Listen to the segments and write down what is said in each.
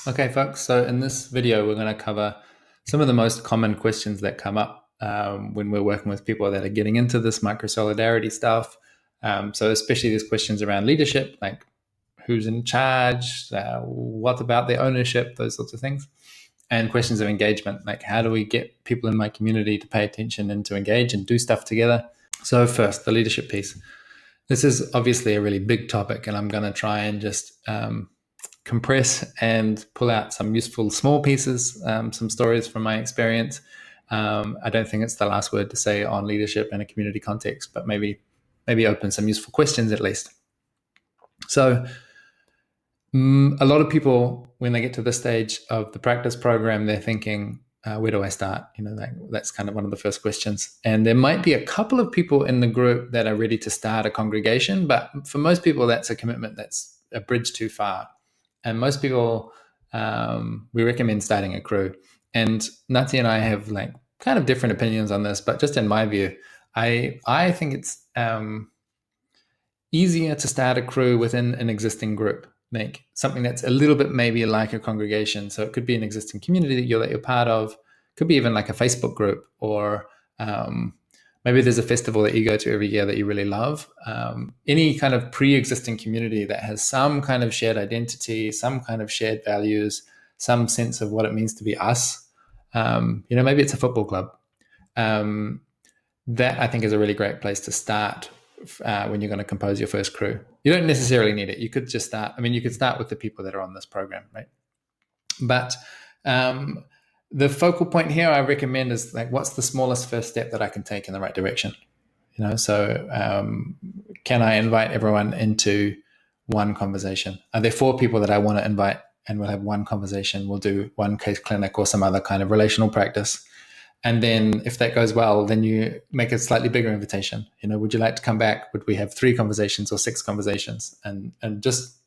Okay, folks. So in this video, we're going to cover some of the most common questions that come up when we're working with people that are getting into this microsolidarity stuff. So especially these questions around leadership, like who's in charge, what about the ownership, those sorts of things, and questions of engagement, like how do we get people in my community to pay attention and to engage and do stuff together. So first, the leadership piece. This is obviously a really big topic, and I'm going to try and just compress and pull out some useful small pieces, some stories from my experience. I don't think it's the last word to say on leadership in a community context, but maybe open some useful questions at least. So a lot of people, when they get to this stage of the practice program, they're thinking, where do I start? That's kind of one of the first questions. And there might be a couple of people in the group that are ready to start a congregation, but for most people, that's a commitment that's a bridge too far. And most people, we recommend starting a crew. And Nati and I have like kind of different opinions on this, but just in my view, I think it's easier to start a crew within an existing group, like something that's a little bit maybe like a congregation. So it could be an existing community that you're part of, could be even like a Facebook group, or maybe there's a festival that you go to every year that you really love. Any kind of pre-existing community that has some kind of shared identity, some kind of shared values, some sense of what it means to be us. Maybe it's a football club. That I think is a really great place to start when you're going to compose your first crew. You don't necessarily need it. You could just start. You could start with the people that are on this program, right? But the focal point here I recommend is like, what's the smallest first step that I can take in the right direction? So can I invite everyone into one conversation? Are there 4 people that I want to invite, and we'll have one conversation? We'll do one case clinic or some other kind of relational practice. And then if that goes well, then you make a slightly bigger invitation. Would you like to come back? Would we have 3 conversations or 6 conversations? And just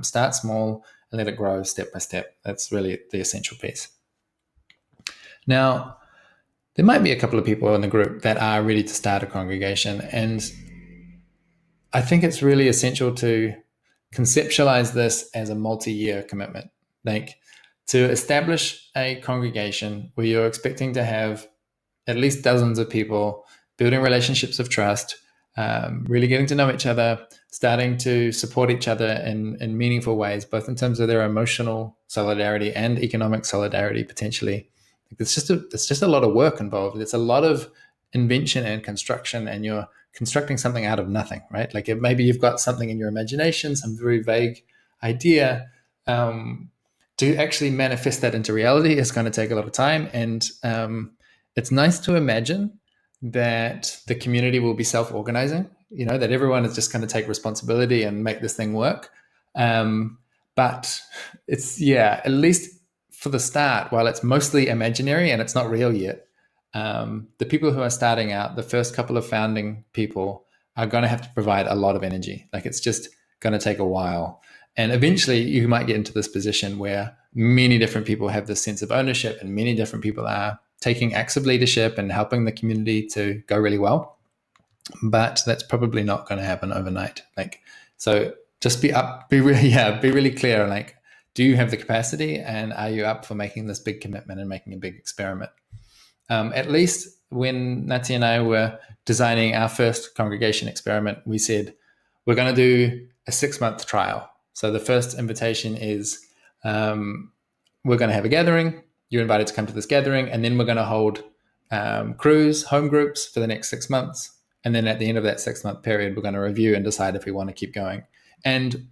start small and let it grow step by step. That's really the essential piece. Now, there might be a couple of people in the group that are ready to start a congregation. And I think it's really essential to conceptualize this as a multi-year commitment. Like, to establish a congregation where you're expecting to have at least dozens of people building relationships of trust, really getting to know each other, starting to support each other in meaningful ways, both in terms of their emotional solidarity and economic solidarity potentially. It's just a lot of work involved. It's a lot of invention and construction, and you're constructing something out of nothing, right? Like maybe you've got something in your imagination, some very vague idea. To actually manifest that into reality is going to take a lot of time. And it's nice to imagine that the community will be self-organizing, that everyone is just going to take responsibility and make this thing work. But it's, at least for the start, while it's mostly imaginary and it's not real yet, the people who are starting out, the first couple of founding people, are going to have to provide a lot of energy. Like, it's just going to take a while. And eventually you might get into this position where many different people have this sense of ownership, and many different people are taking acts of leadership and helping the community to go really well. But that's probably not going to happen overnight. So just be really clear. Like, do you have the capacity, and are you up for making this big commitment and making a big experiment? At least when Nati and I were designing our first congregation experiment, we said, we're going to do a 6-month trial. So the first invitation is, we're going to have a gathering. You're invited to come to this gathering, and then we're going to hold crews, home groups for the next 6 months. And then at the end of that 6-month period, we're going to review and decide if we want to keep going. And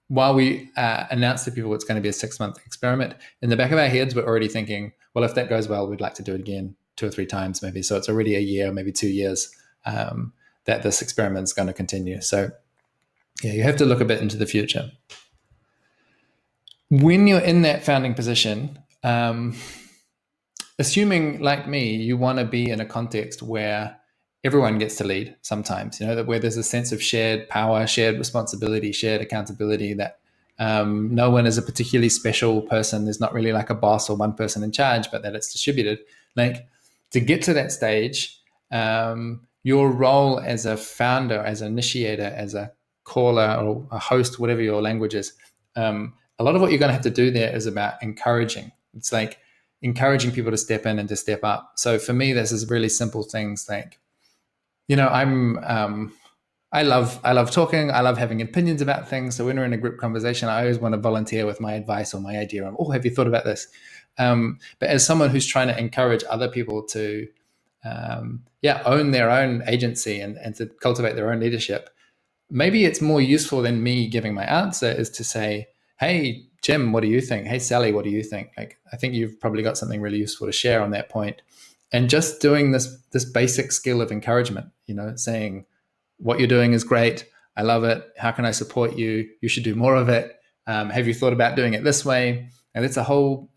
while we announce to people it's going to be a 6-month experiment, in the back of our heads, we're already thinking, well, if that goes well, we'd like to do it again 2 or 3 times maybe. So it's already a year, maybe 2 years that this experiment is going to continue. So you have to look a bit into the future. When you're in that founding position, assuming, like me, you want to be in a context where everyone gets to lead sometimes, where there's a sense of shared power, shared responsibility, shared accountability, that no one is a particularly special person. There's not really like a boss or one person in charge, but that it's distributed. Like, to get to that stage, your role as a founder, as an initiator, as a caller or a host, whatever your language is, a lot of what you're going to have to do there is about encouraging. It's like encouraging people to step in and to step up. So for me, this is really simple things like, I love talking. I love having opinions about things. So when we're in a group conversation, I always want to volunteer with my advice or my idea on, oh, have you thought about this? But as someone who's trying to encourage other people to, own their own agency and to cultivate their own leadership, maybe it's more useful than me giving my answer is to say, hey, Jim, what do you think? Hey, Sally, what do you think? Like, I think you've probably got something really useful to share on that point. And just doing this basic skill of encouragement, saying, what you're doing is great. I love it. How can I support you? You should do more of it. Have you thought about doing it this way? And it's a whole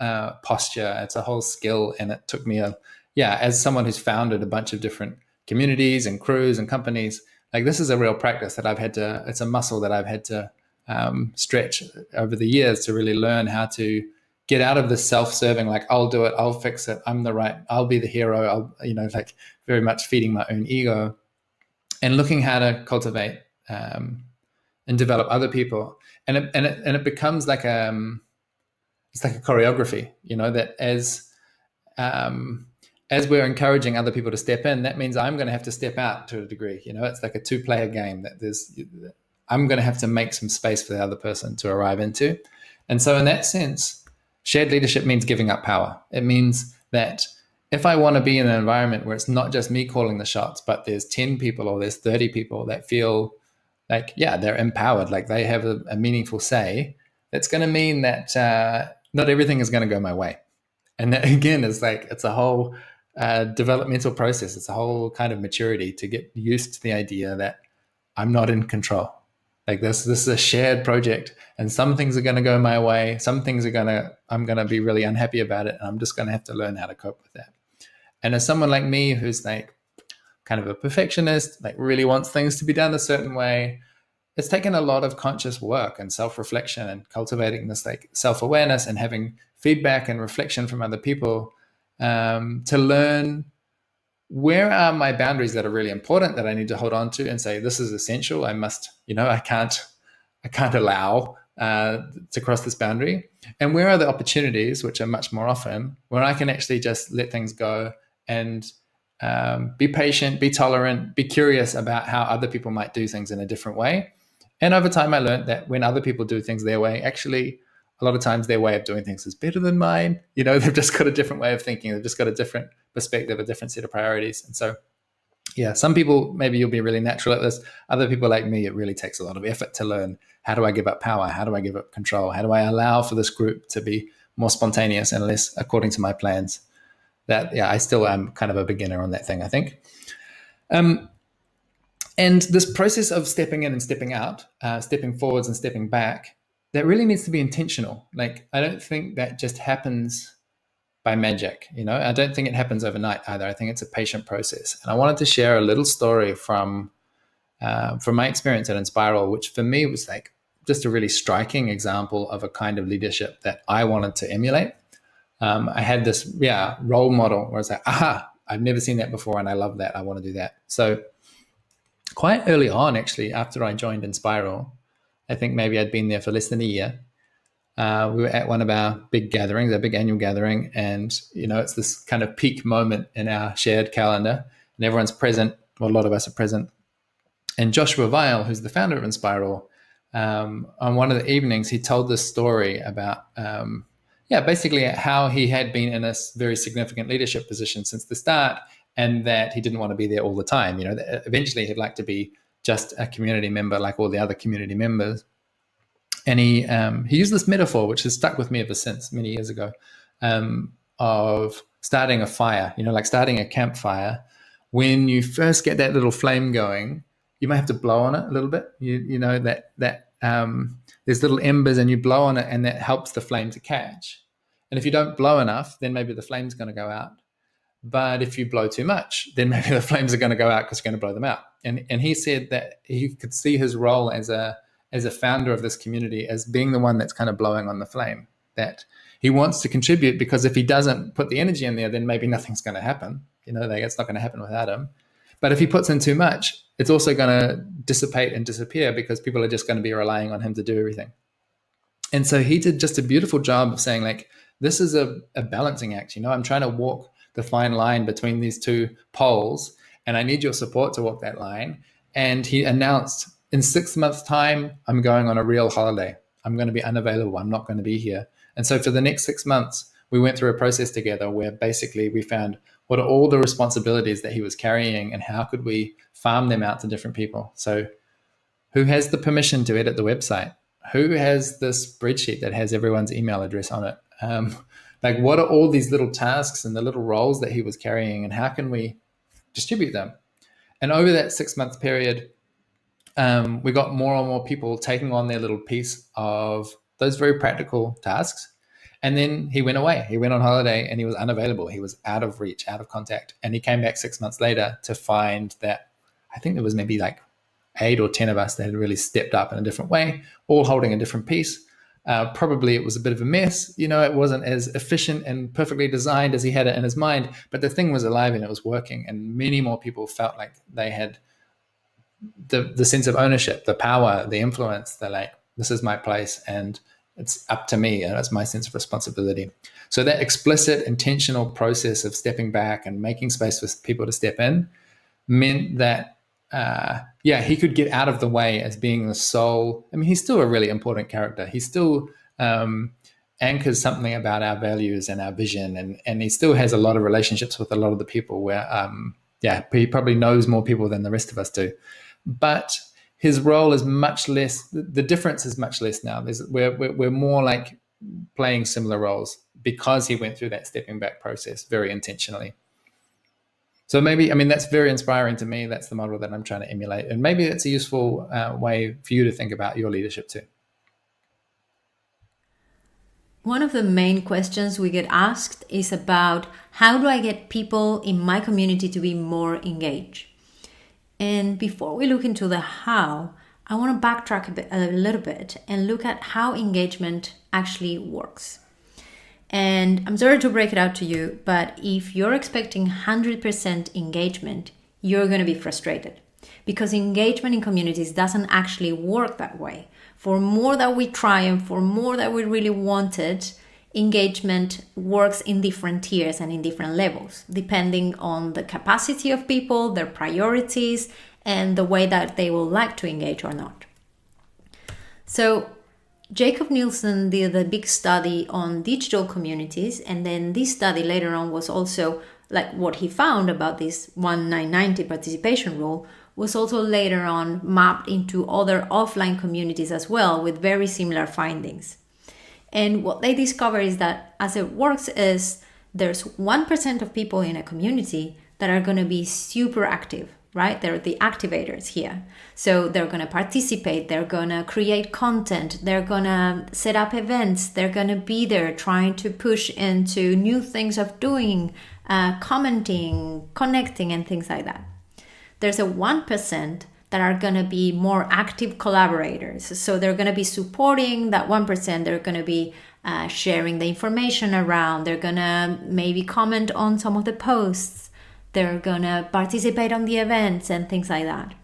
posture. It's a whole skill. And it took me as someone who's founded a bunch of different communities and crews and companies, like this is a real practice that it's a muscle that I've had to stretch over the years to really learn how to get out of the self-serving, like I'll do it, I'll fix it, I'll be the hero, like very much feeding my own ego, and looking how to cultivate and develop other people, and it becomes like it's like a choreography, that as we're encouraging other people to step in, that means I'm going to have to step out to a degree. It's like a two-player game I'm going to have to make some space for the other person to arrive into. And so in that sense, shared leadership means giving up power. It means that if I want to be in an environment where it's not just me calling the shots, but there's 10 people or there's 30 people that feel like, they're empowered, like they have a meaningful say, that's going to mean that not everything is going to go my way. And that, again, is like, it's a whole developmental process. It's a whole kind of maturity to get used to the idea that I'm not in control. Like this is a shared project, and some things are going to go my way. Some things I'm going to be really unhappy about it. And I'm just going to have to learn how to cope with that. And as someone like me, who's like kind of a perfectionist, like really wants things to be done a certain way, it's taken a lot of conscious work and self-reflection and cultivating this like self-awareness and having feedback and reflection from other people to learn where are my boundaries that are really important that I need to hold on to and say, this is essential. I must, I can't allow to cross this boundary. And where are the opportunities, which are much more often, where I can actually just let things go and be patient, be tolerant, be curious about how other people might do things in a different way. And over time, I learned that when other people do things their way, actually, a lot of times their way of doing things is better than mine. They've just got a different way of thinking. They've just got a different perspective, a different set of priorities. And so, some people, maybe you'll be really natural at this. Other people like me, it really takes a lot of effort to learn, how do I give up power? How do I give up control? How do I allow for this group to be more spontaneous and less according to my plans? I still am kind of a beginner on that thing, I think. And this process of stepping in and stepping out, stepping forwards and stepping back, that really needs to be intentional. Like, I don't think that just happens by magic. I don't think it happens overnight either. I think it's a patient process. And I wanted to share a little story from my experience at Inspiral, which for me was like just a really striking example of a kind of leadership that I wanted to emulate. I had this role model where I was like, I've never seen that before, and I love that. I want to do that. So quite early on, actually, after I joined Inspiral, I think maybe I'd been there for less than a year. We were at one of our big gatherings, our big annual gathering, and it's this kind of peak moment in our shared calendar, and everyone's present. Well, a lot of us are present. And Joshua Weil, who's the founder of Inspiral, on one of the evenings, he told this story about basically how he had been in a very significant leadership position since the start, and that he didn't want to be there all the time. Eventually he'd like to be just a community member like all the other community members. And he used this metaphor, which has stuck with me ever since, many years ago, of starting a fire, like starting a campfire. When you first get that little flame going, you might have to blow on it a little bit. There's little embers, and you blow on it, and that helps the flame to catch. And if you don't blow enough, then maybe the flame's going to go out. But if you blow too much, then maybe the flames are going to go out because you're going to blow them out. And he said that he could see his role as a founder of this community as being the one that's kind of blowing on the flame, that he wants to contribute, because if he doesn't put the energy in there, then maybe nothing's going to happen. It's not going to happen without him. But if he puts in too much, it's also going to dissipate and disappear, because people are just going to be relying on him to do everything. And so he did just a beautiful job of saying, like, this is a balancing act. I'm trying to walk the fine line between these two poles, and I need your support to walk that line. And he announced, in 6 months' time, I'm going on a real holiday. I'm going to be unavailable. I'm not going to be here. And so for the next 6 months, we went through a process together where basically we found what are all the responsibilities that he was carrying and how could we farm them out to different people. So who has the permission to edit the website? Who has the spreadsheet that has everyone's email address on it? Like, what are all these little tasks and the little roles that he was carrying, and how can we distribute them? And over that 6 month period, we got more and more people taking on their little piece of those very practical tasks. And then he went away. He went on holiday and he was unavailable. He was out of reach, out of contact. And he came back 6 months later to find that I think there was maybe like 8 or 10 of us that had really stepped up in a different way, all holding a different piece. Probably it was a bit of a mess. It wasn't as efficient and perfectly designed as he had it in his mind, but the thing was alive and it was working. And many more people felt like they had the sense of ownership, the power, the influence. They're like, this is my place and it's up to me, and it's my sense of responsibility. So that explicit, intentional process of stepping back and making space for people to step in meant that he could get out of the way as being the sole. I mean, he's still a really important character. He still anchors something about our values and our vision, and he still has a lot of relationships with a lot of the people where, he probably knows more people than the rest of us do. But his role is much less, the difference is much less now. We're more like playing similar roles because he went through that stepping back process very intentionally. So maybe, that's very inspiring to me. That's the model that I'm trying to emulate. And maybe it's a useful way for you to think about your leadership too. One of the main questions we get asked is about how do I get people in my community to be more engaged? And before we look into the how, I want to backtrack a little bit and look at how engagement actually works. And I'm sorry to break it out to you, but if you're expecting 100% engagement, you're going to be frustrated because engagement in communities doesn't actually work that way. For more that we try and for more that we really want it, engagement works in different tiers and in different levels, depending on the capacity of people, their priorities, and the way that they will like to engage or not. So Jacob Nielsen did a big study on digital communities, and then this study later on was also like what he found about this 1-9-90 participation rule was also later on mapped into other offline communities as well with very similar findings. And what they discover is that as it works is there's 1% of people in a community that are going to be super active, right? They're the activators here. So they're going to participate, they're going to create content, they're going to set up events, they're going to be there trying to push into new things of doing, commenting, connecting, and things like that. There's a 1% that are going to be more active collaborators. So they're going to be supporting that 1%. They're going to be sharing the information around. They're going to maybe comment on some of the posts. They're going to participate on the events and things like that.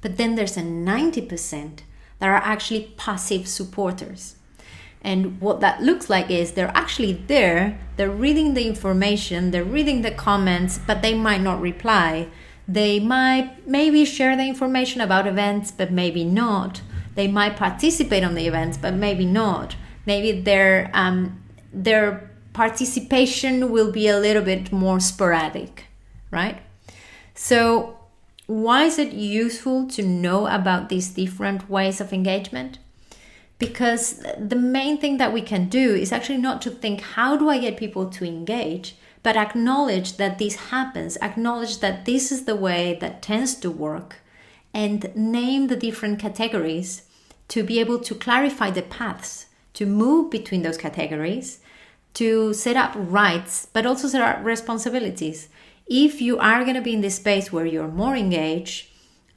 But then there's a 90% that are actually passive supporters. And what that looks like is they're actually there, they're reading the information, they're reading the comments, but they might not reply. They might maybe share the information about events, but maybe not. They might participate on the events, but maybe not. Maybe their participation will be a little bit more sporadic, right? So why is it useful to know about these different ways of engagement? Because the main thing that we can do is actually not to think, how do I get people to engage? But acknowledge that this happens, acknowledge that this is the way that tends to work, and name the different categories to be able to clarify the paths, to move between those categories, to set up rights, but also set up responsibilities. If you are going to be in this space where you're more engaged,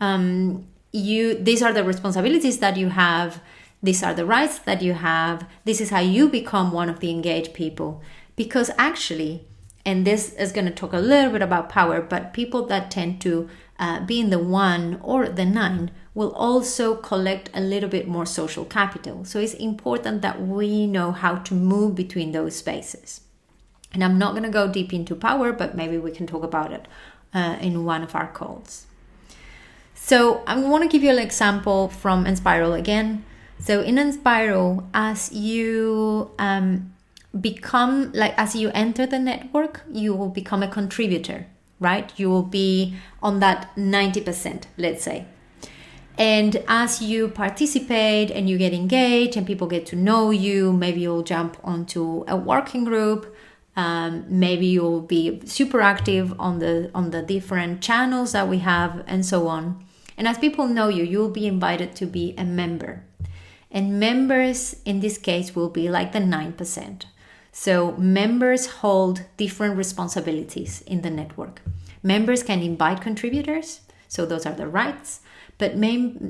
these are the responsibilities that you have, these are the rights that you have, this is how you become one of the engaged people. Because actually, and this is going to talk a little bit about power, but people that tend to being the 1 or the 9 will also collect a little bit more social capital. So it's important that we know how to move between those spaces. And I'm not going to go deep into power, but maybe we can talk about it in one of our calls. So I want to give you an example from Enspiral again. So in Enspiral, as you as you enter the network, you will become a contributor, right? You will be on that 90%, let's say. And as you participate and you get engaged and people get to know you, maybe you'll jump onto a working group. Maybe you'll be super active on the different channels that we have and so on. And as people know you, you'll be invited to be a member. And members in this case will be like the 9%. So members hold different responsibilities in the network. Members can invite contributors, so those are the rights, but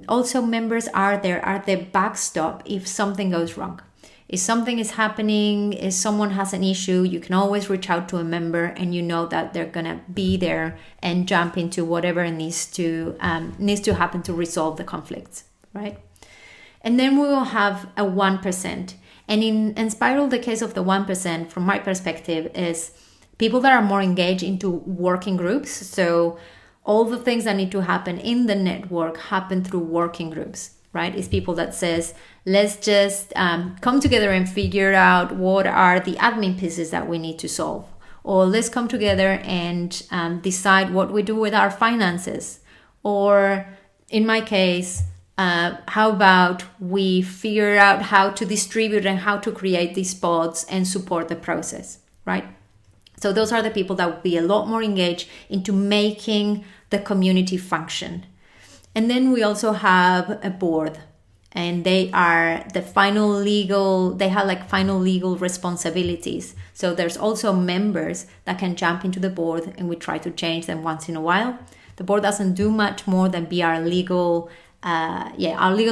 also members are the backstop if something goes wrong. If something is happening, if someone has an issue, you can always reach out to a member and you know that they're gonna be there and jump into whatever needs to happen to resolve the conflicts, right? And then we will have a 1%. And in Spiral, the case of the 1%, from my perspective, is people that are more engaged into working groups. So all the things that need to happen in the network happen through working groups, right? It's people that says, let's just come together and figure out what are the admin pieces that we need to solve. Or let's come together and decide what we do with our finances. Or in my case, how about we figure out how to distribute and how to create these pods and support the process, right? So those are the people that will be a lot more engaged into making the community function. And then we also have a board, and they are the final legal responsibilities. So there's also members that can jump into the board, and we try to change them once in a while. The board doesn't do much more than be our legal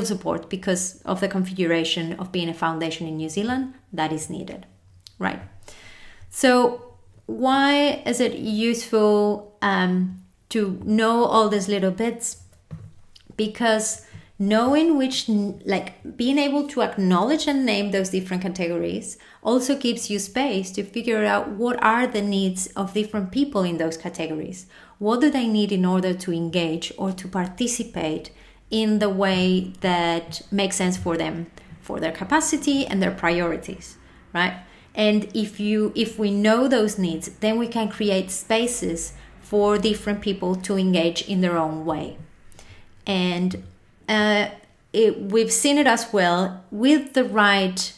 support because of the configuration of being a foundation in New Zealand that is needed, right? So why is it useful to know all these little bits? Because knowing being able to acknowledge and name those different categories also gives you space to figure out what are the needs of different people in those categories. What do they need in order to engage or to participate in the way that makes sense for them, for their capacity and their priorities, right? And if we know those needs, then we can create spaces for different people to engage in their own way. And we've seen it as well with the right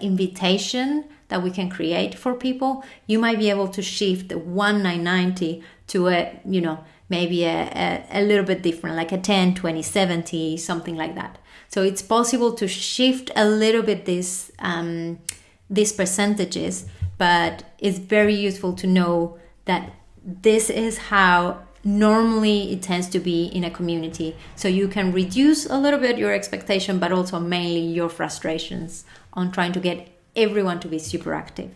invitation that we can create for people. You might be able to shift the 1-9-90 to maybe a little bit different, like a 10-20-70, something like that. So it's possible to shift a little bit these percentages, but it's very useful to know that this is how normally it tends to be in a community. So you can reduce a little bit your expectation, but also mainly your frustrations on trying to get everyone to be super active.